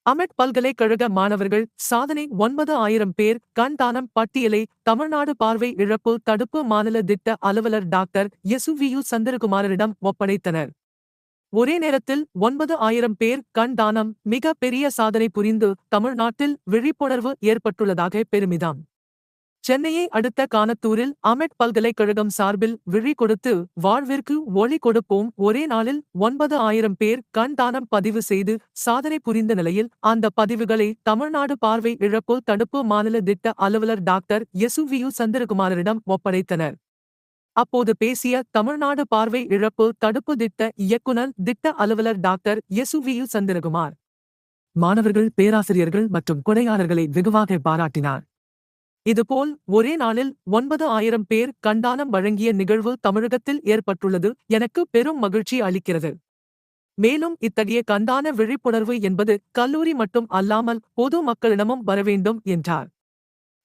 Amid பல்கலைக்கழக மாணவர்கள் சாதனை 9,000 பேர் கண் தானம் பட்டியலை தமிழ்நாடு பார்வை இழப்பு தடுப்பு மாநில திட்ட அலுவலர் டாக்டர் எசுவியு சந்திரகுமாரிடம் ஒப்படைத்தனர். ஒரே நேரத்தில் 9,000 பேர் கண் தானம் மிக பெரிய சாதனை புரிந்து தமிழ்நாட்டில் விழிப்புணர்வு ஏற்பட்டுள்ளதாக பெருமிதம். சென்னையை அடுத்த கானத்தூரில் அமெட் பல்கலைக்கழகம் சார்பில் விழி கொடுத்து வாழ்விற்கு ஒளி கொடுப்போம் ஒரே நாளில் 9,000 பேர் கண் தானம் பதிவு செய்து சாதனை புரிந்த நிலையில் அந்த பதிவுகளை தமிழ்நாடு பார்வை இழப்பு தடுப்பு மாநில திட்ட அலுவலர் டாக்டர் எசுவியு சந்திரகுமாரிடம் ஒப்படைத்தனர். அப்போது பேசிய தமிழ்நாடு பார்வை இழப்பு தடுப்பு திட்ட இயக்குனர் திட்ட அலுவலர் டாக்டர் எசுவியு சந்திரகுமார் மாணவர்கள் பேராசிரியர்கள் மற்றும் கொடையாளர்களை வெகுவாக பாராட்டினார். இதுபோல் ஒரே நாளில் 9,000 பேர் கண்தானம் வழங்கிய நிகழ்வு தமிழகத்தில் ஏற்பட்டுள்ளது எனக்கு பெரும் மகிழ்ச்சி அளிக்கிறது. மேலும் இத்தகைய கண்தான விழிப்புணர்வு என்பது கல்லூரி மட்டும் அல்லாமல் பொது மக்களிடமும் வரவேண்டும் என்றார்.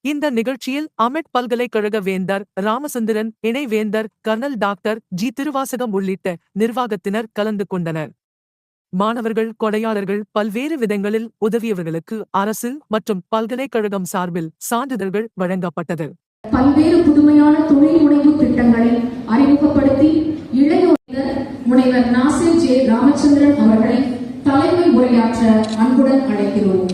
இந்த நிகழ்ச்சியில் அமெட் பல்கலைக்கழக வேந்தர் ராமச்சந்திரன், இணை வேந்தர் கர்னல் டாக்டர் ஜி திருவாசகம் உள்ளிட்ட நிர்வாகத்தினர் கலந்து கொண்டனர். மாணவர்கள் கொடையாளர்கள் பல்வேறு விதங்களில் உதவியவர்களுக்கு அரசு மற்றும் பல்கலைக்கழகம் சார்பில் சான்றிதழ்கள் வழங்கப்பட்டது. பல்வேறு புதுமையான தொழில் முனைவு திட்டங்களை அறிமுகப்படுத்தி இளையோர் முனைவர் நாசிர் ஜே ராமச்சந்திரன் அவர்களை தலைமை உரையாற்ற அன்புடன் அழைக்கிறோம்.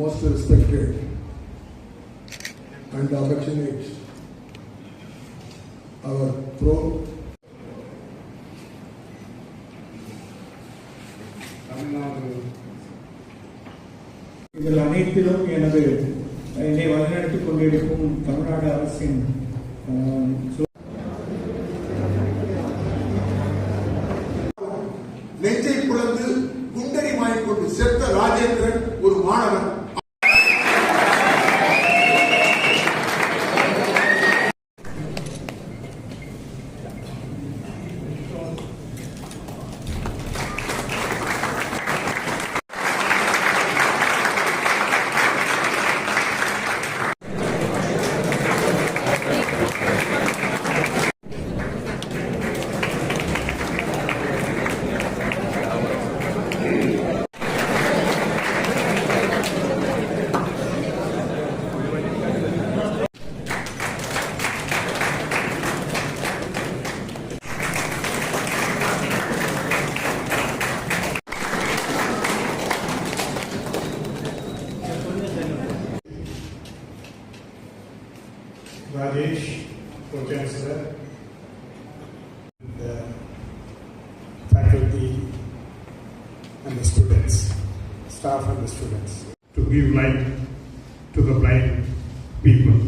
Most respected and affectionate our pro இதில் அனைத்திலும் என்னை வழிநடத்திக் கொண்டிருக்கும் தமிழ்நாடு அரசின் நெஞ்சை புலந்து குண்டரி வாங்கிக்கொண்டு செத்த ராஜேந்திரன் ஒரு மாணவன். Rajesh, Pro-Chancellor, the faculty and the students, staff and the students, to give light to the blind people.